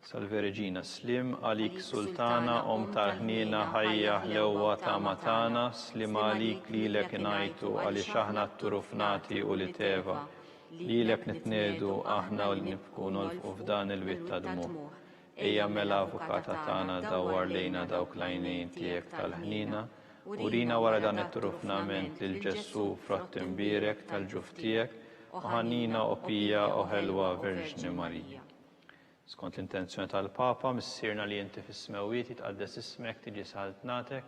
Salve Regina, slim għalik sultana, tal-ħnina ħajja ħlewwa ta' matana, slim għalik lilek inajtu għaliex aħna t-turufnati u li teva, lilek nitnedu aħna u li nibku nolfqu f'dan il-witta dmu. Ejja mela avukata tagħna dawwar lejna dawk lajnejn tiegħek tal-ħnina, urina wara dan it-turufnament lil Ġesu frott imbierek tal-ġuf tiegħek, u ħannina u pija u ħelwa Verġni Marija. Skont l-intenzjoni tal-Papa, missirna li inti fis-smewiet jitqaddes ismek tiġi saltnatek,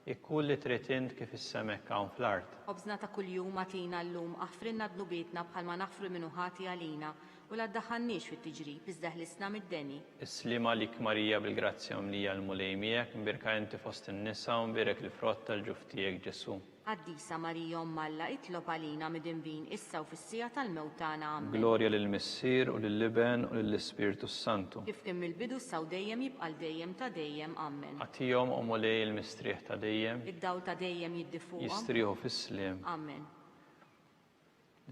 ikkun li trid int kif issemek hawn fl-art. Obżna ta' kuljum għatina llum aħfrinna dnubietna bħalma naħfru minnu ħati għalina u la ddaħħalniex fit-tiġrib iżda ħlisna mid-deni. Islima lik Marija bil-grazzja mlija l-mulej miegħek, mbirka inti fost in-nisa u mbirek il-frott tal-ġuf tiegħek Ġesu. Qaddisa Marija Malla, itlob għalina midinbin, issa u fis-sija tal-mewtana ammen. Glorja lill-Missier u lill-Liben u lill-Ispirtu Santu. Kif kien mill-bidu saw dejjem jibqa' dejjem ta' dejjem ammen. Għatihom u mulej il-mistrieħ ta' dejjem, Id-dawl ta' dejjem jiddifuqhom. jistrieħu fis-sliem. Amen.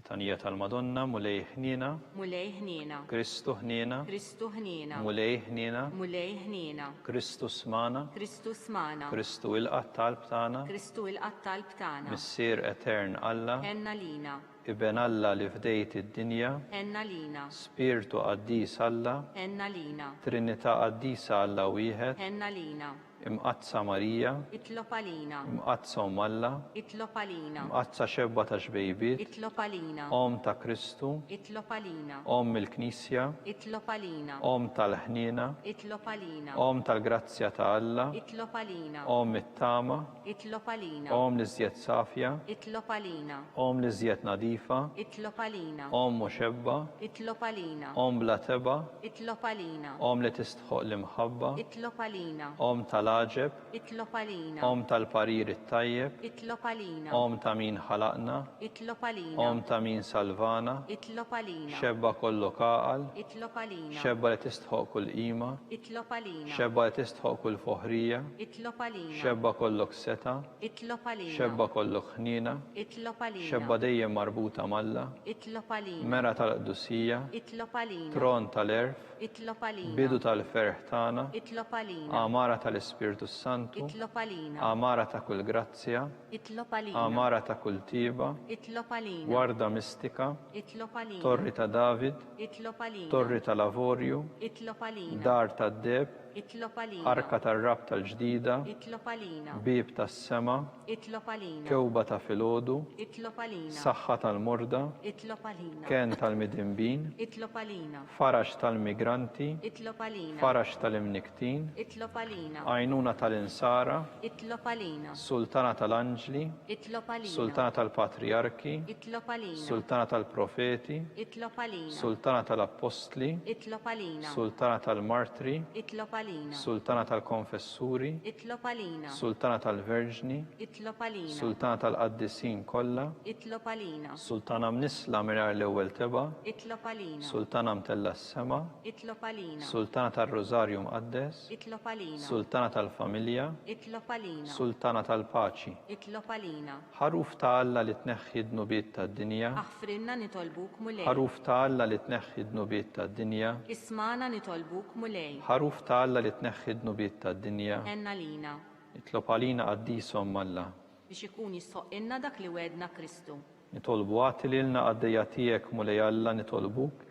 Tanija tal-Madonna, mulej ħnina, Mulej ħnina, Kristu ħnina, Kristu ħnina, mulej ħnina, Mulej ħnina, Kristu smana, Kristu smana, Kristu il-qatt talb tagħna, Kristu il-qattalb tagħna. Missier etern Alla, Enna lina, Iben Alla li fdejt id-dinja, enna lina, Spiritu qaddis Alla, enna lina, Trinità qaddisa Alla wieħed, enna lina, imqazza Marija, itlob għalina, imqazza Alla, itlob għalina, imqazza xebba ta' xbejbiet, itlob għalina, Om ta' Kristu, itlob għalina, Om il-Knisja, itlob għalina, Om tal-ħnina, itlob għalina, Om tal-grazzja ta' Alla, itlob għalina, Om it-tama, itlob għalina, Om l-iżjed safja, itlob għalina, Om l-iżjed nadifa, itlob għalina, Om muxebba, itlob għalina, Om bla teba, itlob għalina, Om li tistħoq l-imħabba, itlob għalina, Om tal-aġeb, itlob għalina, Om tal-parir it-tajjeb, itlob għalina, Om ta' min ħalaqna, itlob għalina, Om ta' min salvana, itlob għalina, xebba kollu kaqal, itlob għalina, xebba li tistħoq kull qima, itlob għalina, xebba li tistħoq kull foħrija, itlob għalina, xebba kollok seta, itlob għalina, xebba kollok ħnina, itlob għalina, xebba dejjem marbuta malla, itlob għalina, mera tal-qdusija, itlob għalina, tron tal-erf, itlob għalina, bidu tal-ferħ tagħna, itlob għalina, amara tal-Ispirtu Santu, itlob għalina, amara ta' kull grazzja, itlob għalina, amara ta' kull tiba, itlob għalina, warda mistika, itlob għalina, torri ta' David, itlob għalina, torri ta' Lavorju, itlob għalina, dar ta' Deb, itlob għalina, arka tar-rab tal-ġdida, itlob għalina, bib tas-sema, itlob għalina, kewba ta' filgħodu, itlob għalina, saħħa tal-morda, itlob għalina, ken tal-midinbin, itlob għalina, farax tal-migranti, itlob għalina, farax tal-imniktin, itlob għalina, għajnuna tal-insara, itlob għalina, sultana tal-anġli, itlob għalina, sultana tal-patriarki, itlob għalina, sultana tal-profeti, itlob għalina, sultana tal-apostli, itlob għalina, sultana tal-martri, itlob għalina, għalina. Sultana tal-Konfessuri, Itlob għalina. Sultana tal-Verġni, Itlob għalina. Sultana tal-Qaddisin kollha, Itlob għalina. Sultana mnisla mirar l-ewwel teba, Itlob għalina. Sultana mtella s-sema, Itlob għalina. Sultana tal-Rożarju Mqaddes, Itlob għalina. Sultana tal-Familja, Itlob għalina. Sultana tal-Paċi. Itlob għalina. Ħaruf ta' Alla li tneħħi d-nubiet tad-dinja, Aħfrinna nitolbuk mulej. ħaruf ta' Alla li tneħħi d-nubiet tad-dinja, Ismana nitolbuk mulej. ħaruf ta' Alla li tneħħi d-nubiet tad-dinja, Enna lina. itlob għalina qaddisom Alla. Biex ikun jissoqinna dak li wedna Kristu. Nitolbu għati lilna għaddejja tiegħek mulej Alla nitolbuk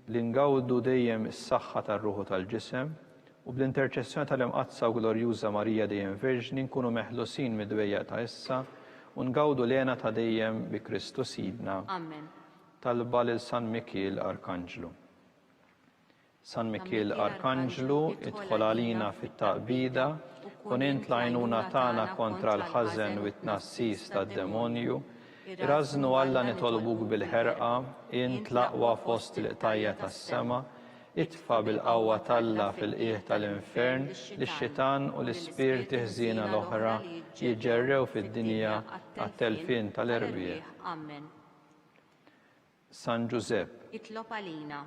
li ngawdu dejjem is-saħħa tar-ruħu tal-ġisem u bl-interċessjoni tal-imqazza u glorjuża Marija dejjem Verġni nkunu meħlusin mid-dwejja ta' issa u ngawdu lena ta' dejjem bi Kristu Sidna. Amen. Talba lil San Mikiel Arkanġlu. San Mikiel Arkanġlu idħol għalina fit-taqbida kun int l-għajnuna tagħna kontra l-ħażen u t-tnassis tad-demonju. Iraznu Alla nitolbuk bil-ħerqa, int l-aqwa fost il-qtajja tas-sema, itfa bil-qawwa talla fil-qiegħ tal-infern li x-xitan u l-ispirti ħżiena l-oħra jiġġerrew fid-dinja għat-telfin tal-erbieħ. Amen. San Giuseppe, Itlob għalina.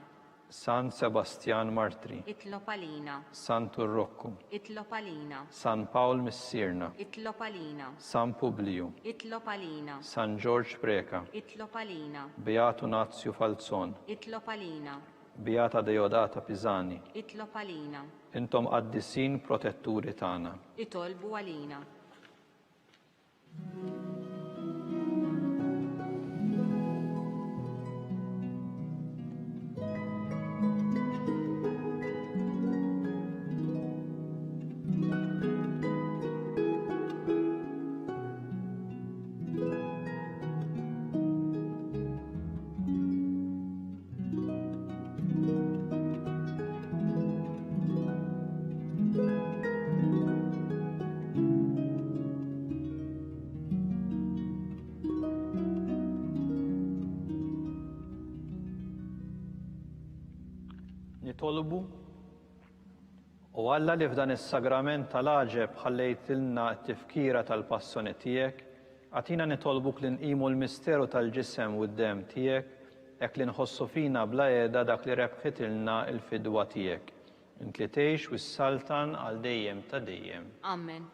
San Sebastian Martri, Itlob għalina. San Turrocco, Itlob għalina. San Paul Missirna, Itlob għalina. San Publiu, Itlob għalina. San George Preka, Itlob għalina. Beatu Nazio Falzon, Itlob għalina. Beata Deodata Pisani, Itlob għalina. intom qaddisin protetturi tagħna. Itolbu għalina. Nitolbu u Alla li f'dan is-sagrament tal-aġeb ħallejtilna t-tifkira tal-passjoni tiegħek, għatina nitolbuk li nqimu l-misteru tal-ġisem u d-dem tiegħek, hekk li nħossu fina bla qiegħda dak li rebħitilna l-fidwa tiegħek. Int li tgħix u s-saltan għal dejjem ta' dejjem. Amen.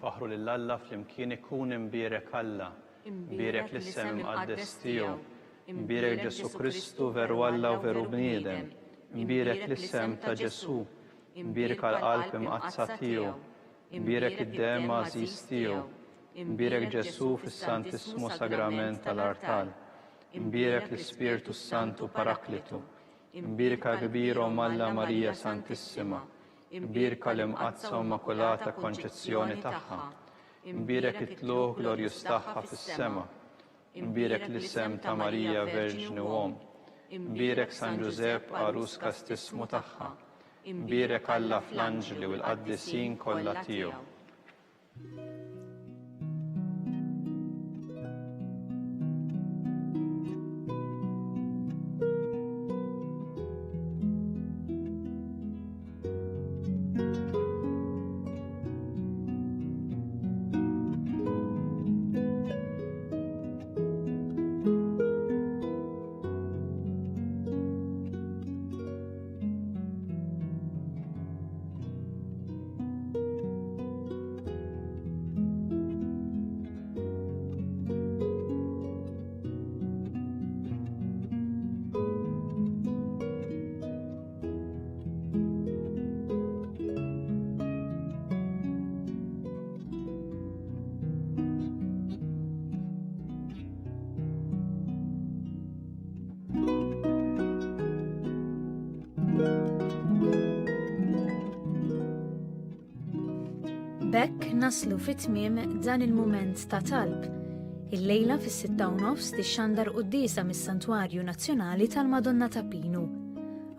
Faħru lill-Alla flimkien ikun imbierek Alla, imbierek l-isem imqaddes tiegħu, imbierek Ġesu Kristu veru Alla u veru bniedem, imbierek l-isem ta' Ġesu, imbierek għall-qalb imqazza tiegħu, imbierek id-dem għażiż tiegħu, imbierek Ġesu fis-Santissimu Sagrament tal-Artal, imbierek l-Ispirtu Santu Paraklitu, imbierek kbirhom Alla Marija Santissima, imbierka l-imqazza u immakulata konċezzjoni tagħha, imbierek it-tluħ glorjus tagħha fis-sema, imbierek l-isem ta' Marija Verġni Uom, imbierek San Giuseppe Arus kastismu tagħha, imbierek Alla fl-anġli u l-qaddisin kollha tiegħu. naslu fit-tmiem dan il-mument ta' talb. Il-lejla fis-6:30 tixxandar qudiesa mis-Santwarju Nazzjonali tal-Madonna ta' Pinu.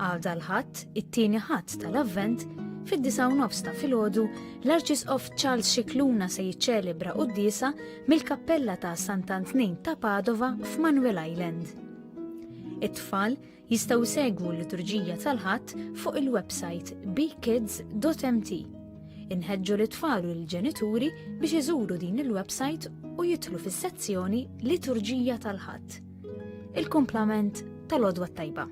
Għada l-ħadd, it-tieni ħadd tal-Avvent, fid-9:30 ta' filgħodu l-Arċisqof Charles Scicluna se jiċċelebra qudiesa mill-Kappella ta' Sant'Antnin ta' Padova f'Manuel Island. It-tfal jistgħu jsegwu l-liturġija tal-ħadd fuq il-website bkids.mt. Inħeġġu l-tfal u l-ġenituri biex iżuru din il-website u jidħlu fis-sezzjoni Liturġija tal-ħadd. Il-kumplament tal-għodwa tajba.